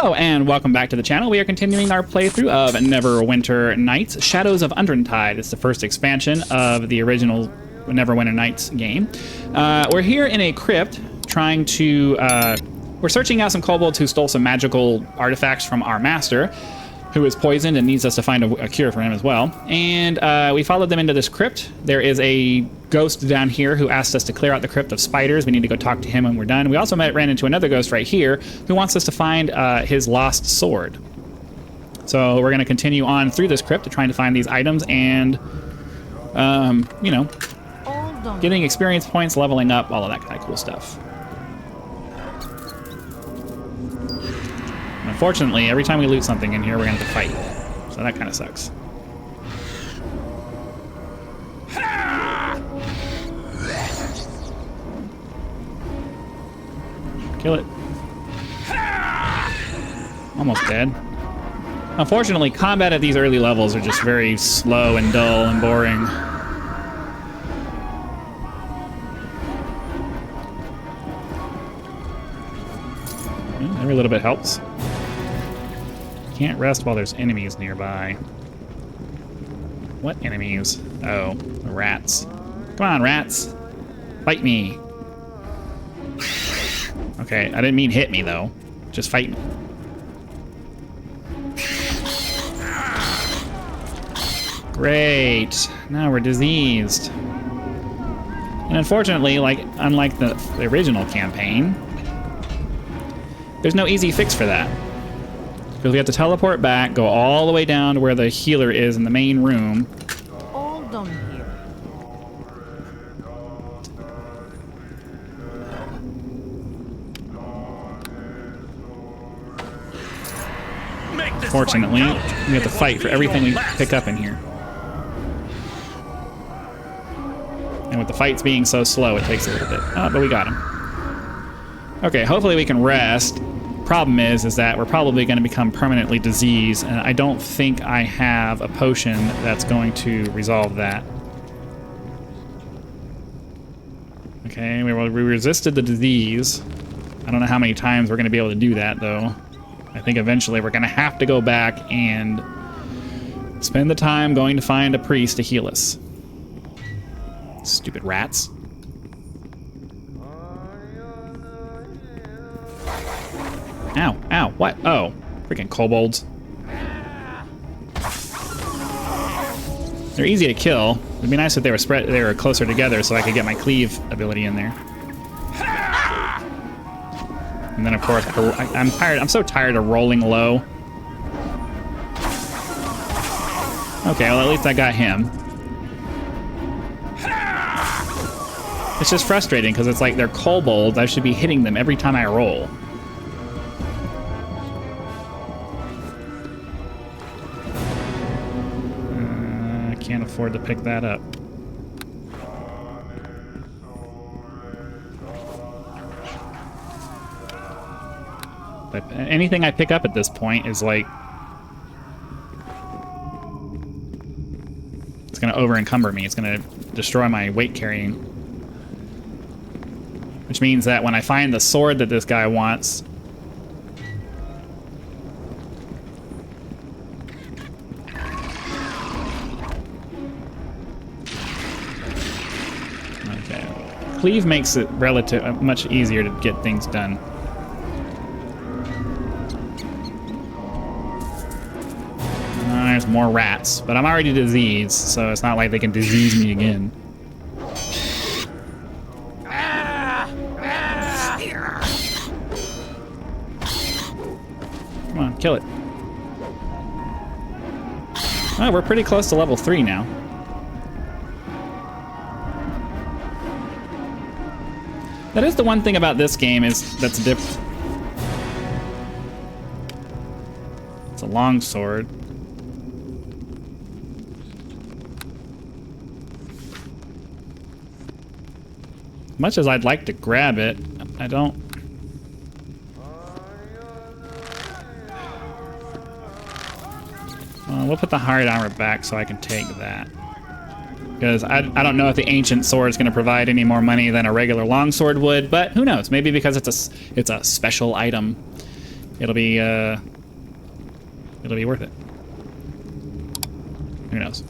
Hello and welcome back to the channel. We are continuing our playthrough of Neverwinter Nights, Shadows of Undrentide. It's the first expansion of the original Neverwinter Nights game. We're here in a crypt trying to... we're searching out some kobolds who stole some magical artifacts from our master, who is poisoned and needs us to find a cure for him as well. And we followed them into this crypt. There is a ghost down here who asked us to clear out the crypt of spiders. We need to go talk to him when we're done. We also ran into another ghost right here who wants us to find his lost sword. So we're going to continue on through this crypt to trying to find these items and, you know, getting experience points, leveling up, all of that kind of cool stuff. Unfortunately, every time we loot something in here, we're going to have to fight. So that kind of sucks. Kill it. Almost dead. Unfortunately, combat at these early levels are just very slow and dull and boring. Every little bit helps. Can't rest while there's enemies nearby. What enemies? Oh, the rats. Come on, rats. Fight me. Okay, I didn't mean hit me, though. Just fight me. Great. Now we're diseased. And unfortunately, like, unlike the original campaign, there's no easy fix for that. Because we have to teleport back, go all the way down to where the healer is in the main room. All done here. Fortunately, we have to fight for everything we pick up in here. And with the fights being so slow, it takes a little bit. Oh, but we got him. Okay, hopefully we can rest. Problem is that we're probably going to become permanently diseased, and I don't think I have a potion that's going to resolve that. Okay, we resisted the disease. I don't know how many times we're going to be able to do that, though. I think eventually we're going to have to go back and spend the time going to find a priest to heal us. Stupid rats. Ow, ow, what? Oh, freaking kobolds. They're easy to kill. It'd be nice if they were closer together so I could get my cleave ability in there. And then of course, I'm so tired of rolling low. Okay, well at least I got him. It's just frustrating because it's like they're kobolds. I should be hitting them every time I roll. I can't afford to pick that up. But anything I pick up at this point is like... it's going to over-encumber me. It's going to destroy my weight carrying. Which means that when I find the sword that this guy wants... okay. Cleave makes it much easier to get things done. There's more rats, but I'm already diseased, so it's not like they can disease me again. Come on, kill it. Oh, we're pretty close to level 3 now. That is the one thing about this game that's different. It's a long sword. Much as I'd like to grab it, I don't. Well, we'll put the hard armor back so I can take that. Because I don't know if the ancient sword is going to provide any more money than a regular longsword would, but who knows? Maybe because it's a special item, it'll be worth it. Who knows?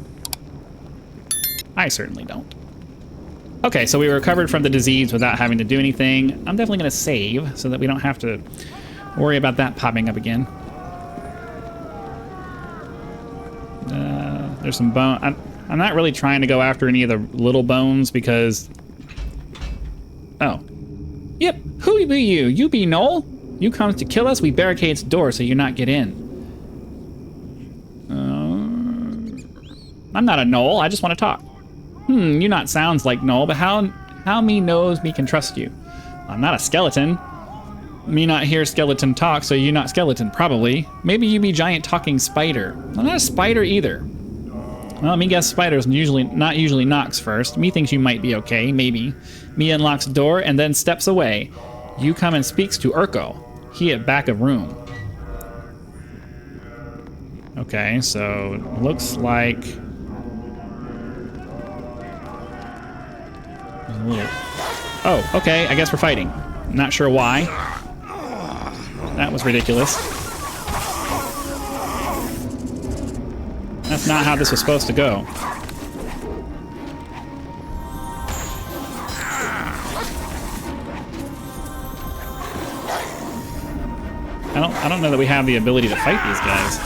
I certainly don't. Okay, so we recovered from the disease without having to do anything. I'm definitely going to save so that we don't have to worry about that popping up again. There's some bone. I'm not really trying to go after any of the little bones because... Oh. Yep, who be you? You be Noel? You comes to kill us, we barricade the door so you not get in. I'm not a Noel, I just want to talk. You not sounds like Noel, but how me knows me can trust you? I'm not a skeleton. Me not hear skeleton talk, so you not skeleton, probably. Maybe you be giant talking spider. I'm not a spider either. Well, me guess spiders not usually knocks first. Me thinks you might be okay, maybe. Me unlocks the door and then steps away. You come and speaks to Urko. He at back of room. Okay, so looks like... Oh, okay, I guess we're fighting. Not sure why. That was ridiculous. That's not how this was supposed to go. I don't know that we have the ability to fight these guys.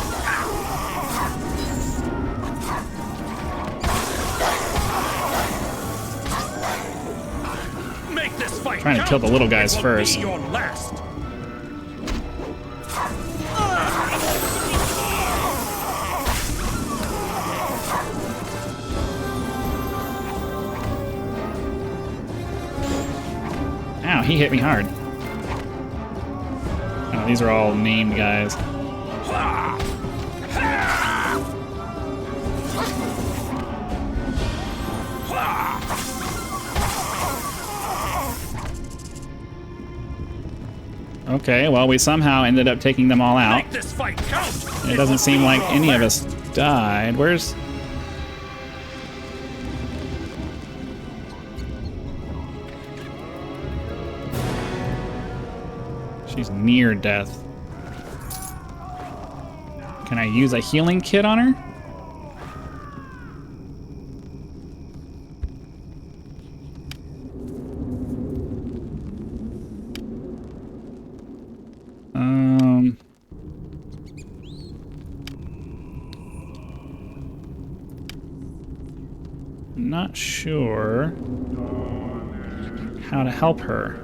Make this fight Trying to kill the little guys first. Ow, he hit me hard. Oh, these are all named guys. Okay, well, we somehow ended up taking them all out. It doesn't seem like any of us died. Where's... She's near death. Can I use a healing kit on her? Not sure how to help her.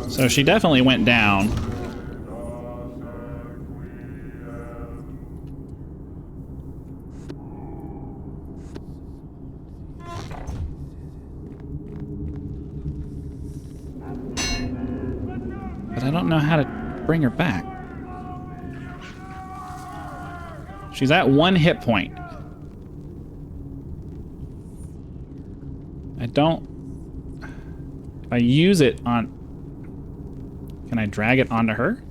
So she definitely went down. But I don't know how to bring her back. She's at 1 hit point. I don't... If I use it on... Can I drag it onto her?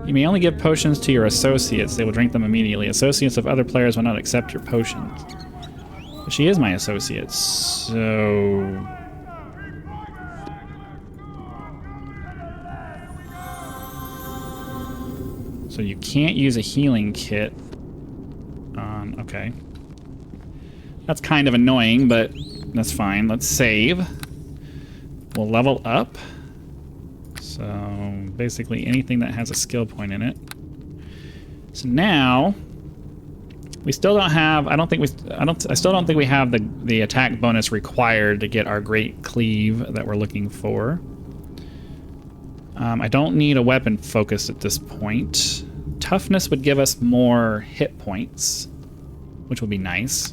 You may only give potions to your associates. They will drink them immediately. Associates of other players will not accept your potions. But she is my associate, so... So you can't use a healing kit on... Okay. That's kind of annoying, but that's fine. Let's save. We'll level up. So basically anything that has a skill point in it. So now we still don't have, I still don't think we have the attack bonus required to get our great cleave that we're looking for. I don't need a weapon focus at this point. Toughness would give us more hit points, which would be nice.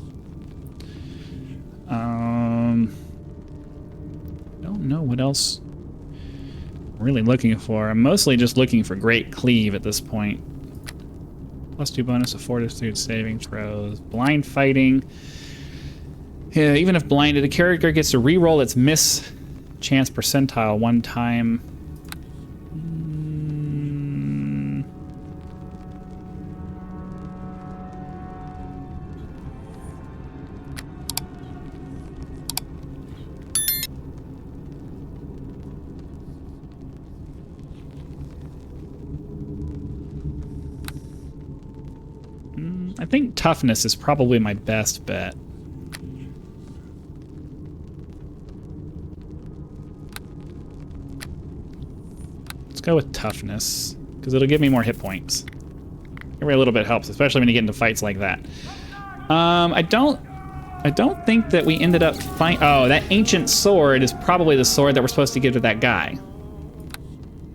Don't know what else I'm really looking for. I'm mostly just looking for great cleave at this point. +2 bonus of fortitude saving throws. Blind fighting. Yeah, even if blinded, a character gets to re-roll its miss chance percentile 1 time. I think toughness is probably my best bet. Let's go with toughness, because it'll give me more hit points. Every little bit helps, especially when you get into fights like that. I don't think that we ended up fighting... Oh, that ancient sword is probably the sword that we're supposed to give to that guy.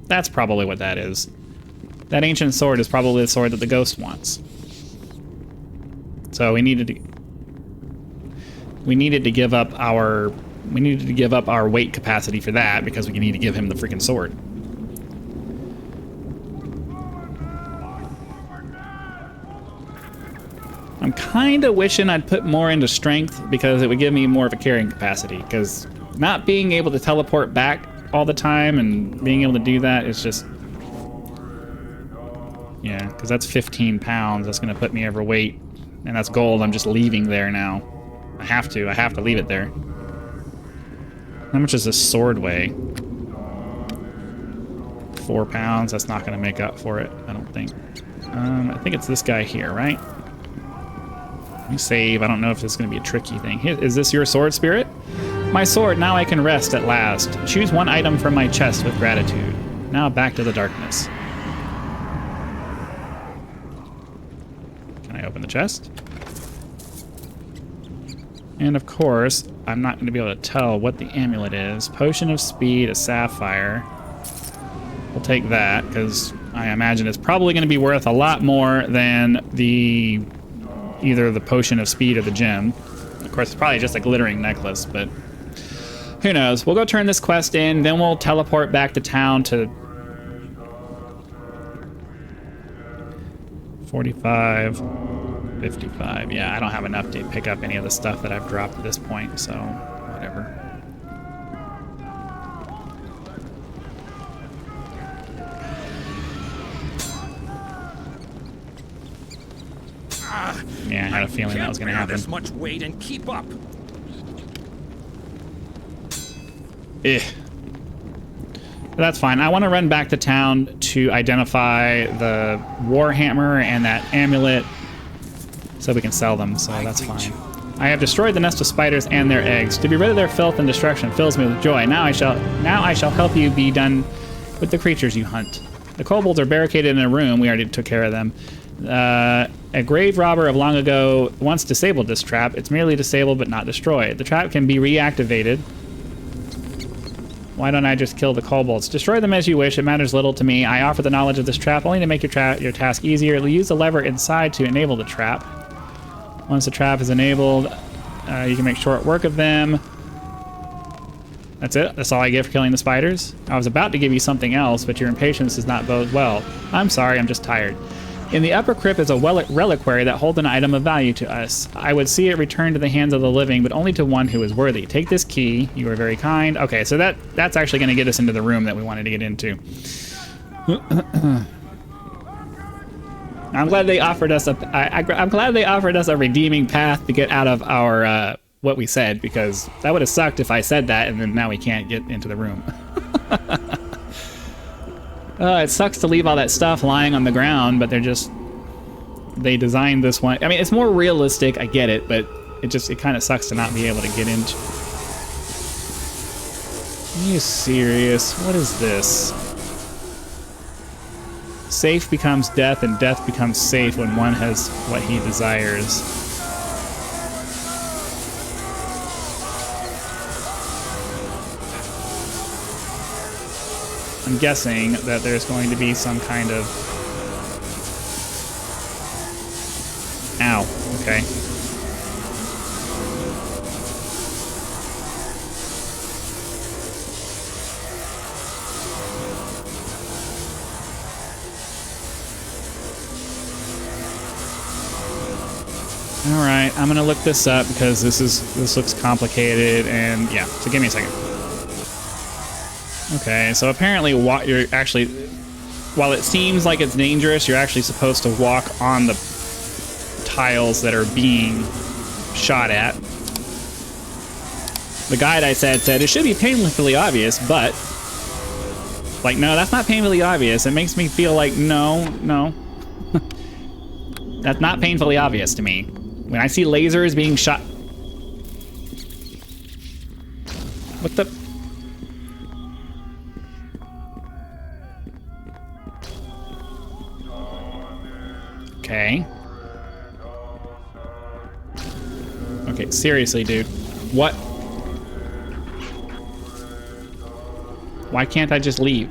That's probably what that is. That ancient sword is probably the sword that the ghost wants. So we needed to give up our weight capacity for that, because we need to give him the freaking sword. I'm kind of wishing I'd put more into strength, because it would give me more of a carrying capacity, because not being able to teleport back all the time and being able to do that is just... Yeah, because that's 15 pounds. That's going to put me overweight. And that's gold I'm just leaving there now. I have to leave it there. How much does this sword weigh? 4 pounds. That's not going to make up for it, I don't think. I think it's this guy here, right? Let me save. I don't know if this is going to be a tricky thing. Is this your sword, spirit? My sword, now I can rest at last. Choose one item from my chest with gratitude. Now back to the darkness. Can I open the chest? And of course, I'm not going to be able to tell what the amulet is. Potion of speed, a sapphire. We'll take that, because I imagine it's probably going to be worth a lot more than either the potion of speed or the gem. Of course, it's probably just a glittering necklace, but who knows. We'll go turn this quest in, then we'll teleport back to town to 45, 55. Yeah, I don't have enough to pick up any of the stuff that I've dropped at this point, so whatever. Yeah, I had a feeling that was going to happen. This much weight and keep up. That's fine. I want to run back to town to identify the Warhammer and that amulet so we can sell them, so that's fine. I have destroyed the nest of spiders and their eggs. To be rid of their filth and destruction fills me with joy. Now I shall help you be done with the creatures you hunt. The kobolds are barricaded in a room. We already took care of them. A grave robber of long ago once disabled this trap. It's merely disabled but not destroyed. The trap can be reactivated. Why don't I just kill the kobolds? Destroy them as you wish. It matters little to me. I offer the knowledge of this trap only to make your task easier. Use the lever inside to enable the trap. Once the trap is enabled, you can make short work of them. That's it? That's all I get for killing the spiders? I was about to give you something else, but your impatience does not bode well. I'm sorry, I'm just tired. In the upper crypt is a reliquary that holds an item of value to us. I would see it returned to the hands of the living, but only to one who is worthy. Take this key. You are very kind. Okay, so that's actually going to get us into the room that we wanted to get into. I'm glad they offered us I'm glad they offered us a redeeming path to get out of our what we said, because that would have sucked if I said that and then now we can't get into the room. It sucks to leave all that stuff lying on the ground, but they designed this one. I mean, it's more realistic, I get it, but it kind of sucks to not be able to get into. Are you serious? What is this? Safe becomes death, and death becomes safe when one has what he desires. I'm guessing that there's going to be some kind of... Ow, okay. Alright, I'm gonna look this up because this looks complicated, and yeah, so give me a second. Okay, so apparently you're actually, while it seems like it's dangerous, you're actually supposed to walk on the tiles that are being shot at. The guide I said it should be painfully obvious, but like, no, that's not painfully obvious. It makes me feel like, no. That's not painfully obvious to me. When I see lasers being shot... What the... Okay. Okay, seriously, dude. What? Why can't I just leave?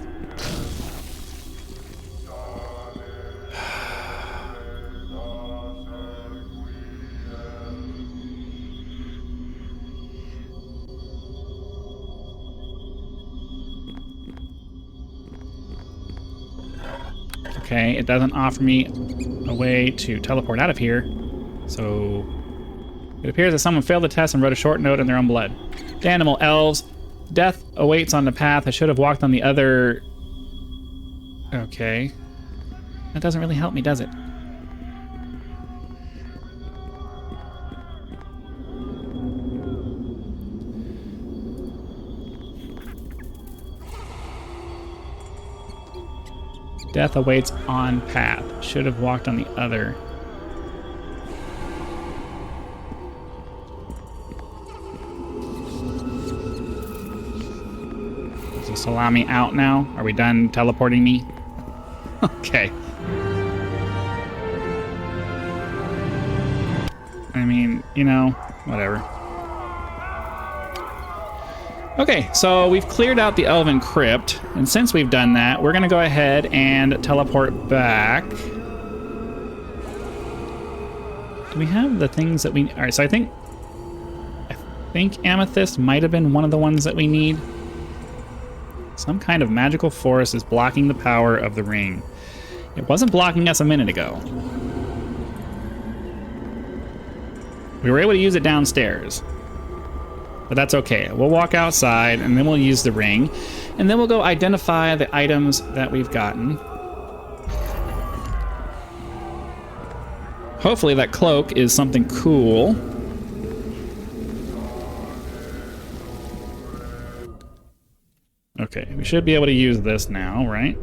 Okay, it doesn't offer me a way to teleport out of here. So it appears that someone failed the test and wrote a short note in their own blood. The animal elves. Death awaits on the path. I should have walked on the other... Okay. That doesn't really help me, does it? Death awaits on path. Should have walked on the other. Does this allow me out now? Are we done teleporting me? Okay. I mean, you know, whatever. Okay, so we've cleared out the Elven Crypt, and since we've done that, we're gonna go ahead and teleport back. Do we have the things that we... Alright, so I think Amethyst might have been one of the ones that we need. Some kind of magical force is blocking the power of the ring. It wasn't blocking us a minute ago. We were able to use it downstairs. But that's okay. We'll walk outside, and then we'll use the ring. And then we'll go identify the items that we've gotten. Hopefully that cloak is something cool. Okay, we should be able to use this now, right?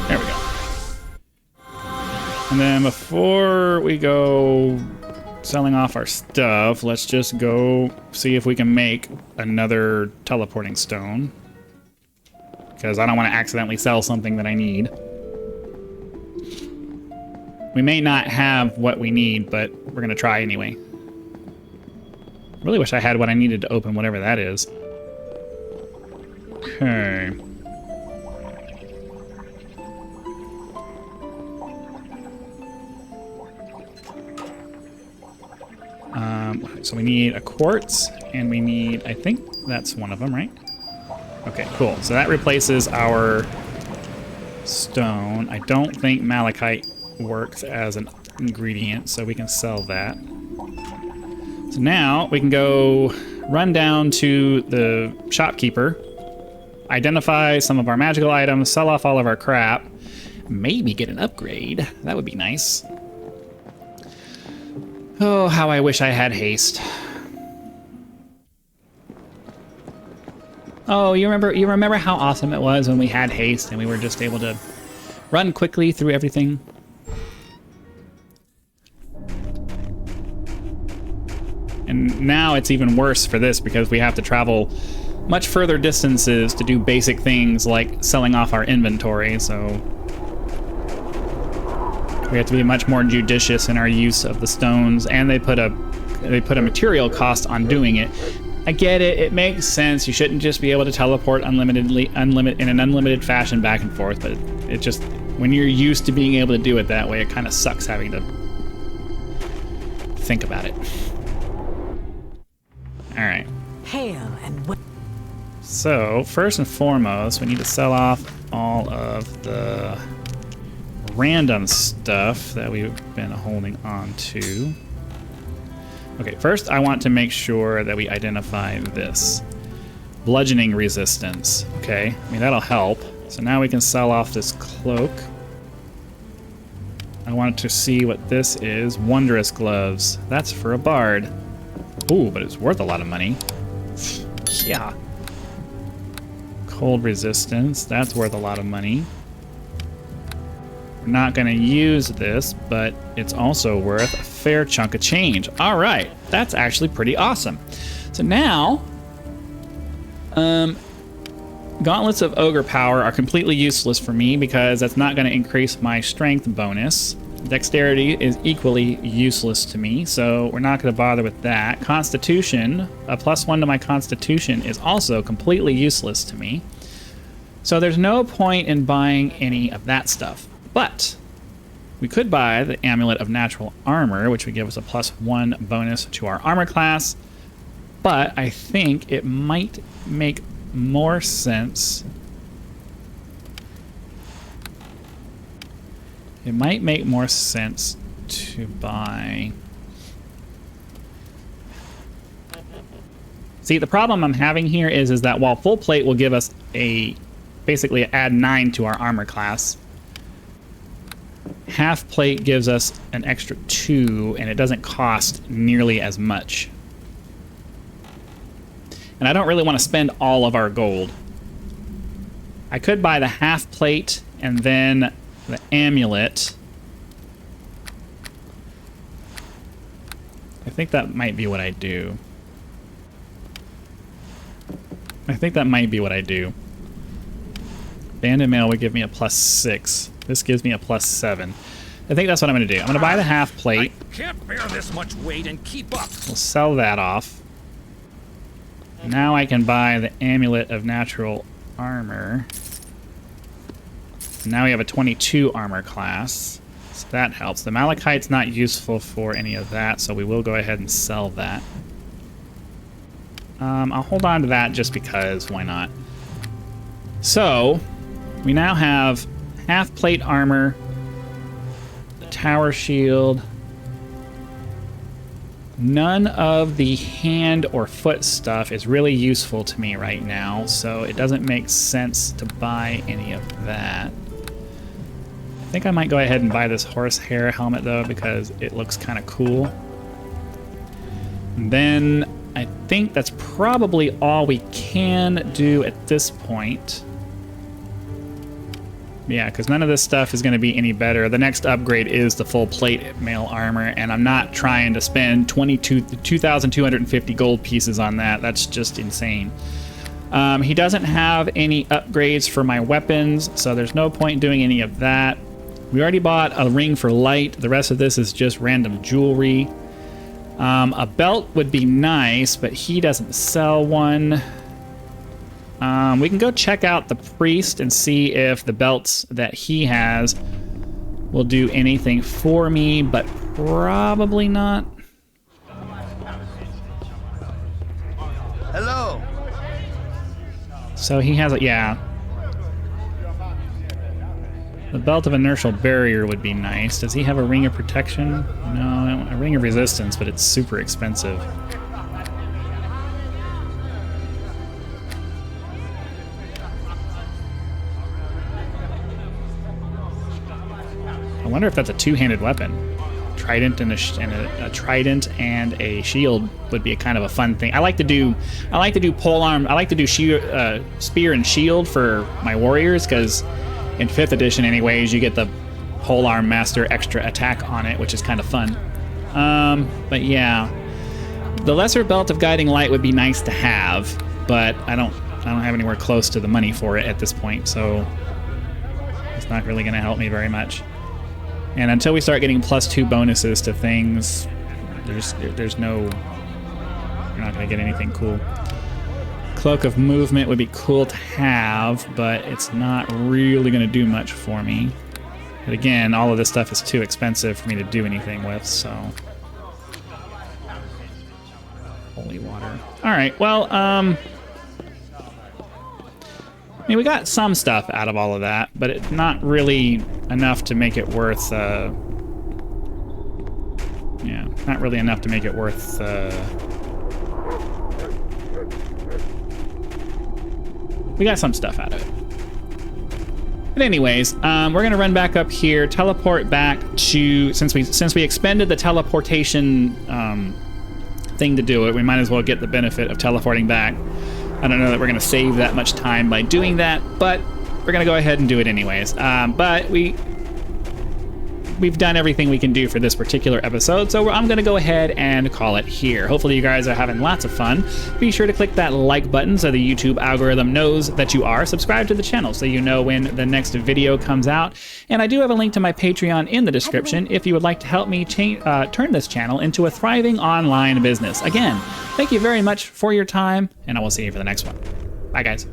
There we go. And then before we go selling off our stuff, let's just go see if we can make another teleporting stone. Because I don't want to accidentally sell something that I need. We may not have what we need, but we're going to try anyway. Really wish I had what I needed to open whatever that is. Okay. So we need a quartz, and we need, I think that's one of them, right? Okay, cool. So that replaces our stone. I don't think malachite works as an ingredient, so we can sell that. So now we can go run down to the shopkeeper, identify some of our magical items, sell off all of our crap, maybe get an upgrade. That would be nice. Oh, how I wish I had haste. Oh, you remember how awesome it was when we had haste and we were just able to run quickly through everything? And now it's even worse for this because we have to travel much further distances to do basic things like selling off our inventory, so we have to be much more judicious in our use of the stones, and they put a material cost on doing it. I get it, it makes sense. You shouldn't just be able to teleport in an unlimited fashion back and forth, but it just, when you're used to being able to do it that way, it kind of sucks having to think about it. All right. Hail and so, first and foremost, we need to sell off all of the random stuff that we've been holding on to. Okay, first I want to make sure that we identify this. Bludgeoning resistance. Okay, I mean, that'll help. So now we can sell off this cloak. I wanted to see what this is. Wondrous gloves. That's for a bard. Ooh, but it's worth a lot of money. Yeah. Cold resistance. That's worth a lot of money. We're not going to use this, but it's also worth a fair chunk of change. All right, that's actually pretty awesome. So now, Gauntlets of Ogre Power are completely useless for me because that's not going to increase my strength bonus. Dexterity is equally useless to me, so we're not going to bother with that. Constitution, a +1 to my Constitution, is also completely useless to me. So there's no point in buying any of that stuff. But we could buy the Amulet of Natural Armor, which would give us a +1 bonus to our armor class. But I think it might make more sense. It might make more sense to buy. See, the problem I'm having here is that while full plate will give us basically add 9 to our armor class, half plate gives us an extra 2, and it doesn't cost nearly as much. And I don't really want to spend all of our gold. I could buy the half plate and then the amulet. I think that might be what I do. Banded mail would give me a +6. This gives me a +7. I think that's what I'm going to do. I'm going to buy the half plate. I can't bear this much weight and keep up. We'll sell that off. Now I can buy the Amulet of Natural Armor. Now we have a 22 armor class, so that helps. The Malachite's not useful for any of that, so we will go ahead and sell that. I'll hold on to that just because, why not? So, we now have half plate armor, the tower shield. None of the hand or foot stuff is really useful to me right now, so it doesn't make sense to buy any of that. I think I might go ahead and buy this horsehair helmet though, because it looks kind of cool. And then I think that's probably all we can do at this point. Yeah, because none of this stuff is going to be any better. The next upgrade is the full plate mail armor, and I'm not trying to spend 2,250 gold pieces on that. That's just insane. He doesn't have any upgrades for my weapons, so there's no point in doing any of that. We already bought a ring for light. The rest of this is just random jewelry. A belt would be nice, but he doesn't sell one. We can go check out the priest and see if the belts that he has will do anything for me, but probably not. Hello. So he has a, yeah. The belt of inertial barrier would be nice. Does he have a ring of protection? No, a ring of resistance, but it's super expensive. I wonder if that's a two-handed weapon. Trident and a trident and a shield would be a kind of a fun thing. I like to do polearm. I like to do spear and shield for my warriors because in 5th edition, anyways, you get the polearm master extra attack on it, which is kind of fun. But yeah, the lesser belt of guiding light would be nice to have, but I don't have anywhere close to the money for it at this point, so it's not really going to help me very much. And until we start getting +2 bonuses to things, there's no, you're not going to get anything cool. Cloak of Movement would be cool to have, but it's not really going to do much for me. But again, all of this stuff is too expensive for me to do anything with, so. Holy water. All right, well, I mean, we got some stuff out of all of that, but it's not really enough to make it worth, yeah, not really enough to make it worth, we got some stuff out of it. But anyways, we're gonna run back up here, teleport back to, since we expended the teleportation thing to do it, we might as well get the benefit of teleporting back. I don't know that we're gonna save that much time by doing that, but we're gonna go ahead and do it anyways. But we we've done everything we can do for this particular episode, so I'm going to go ahead and call it here. Hopefully you guys are having lots of fun. Be sure to click that like button so the YouTube algorithm knows that you are. Subscribe to the channel so you know when the next video comes out. And I do have a link to my Patreon in the description if you would like to help me turn this channel into a thriving online business. Again, thank you very much for your time, and I will see you for the next one. Bye, guys.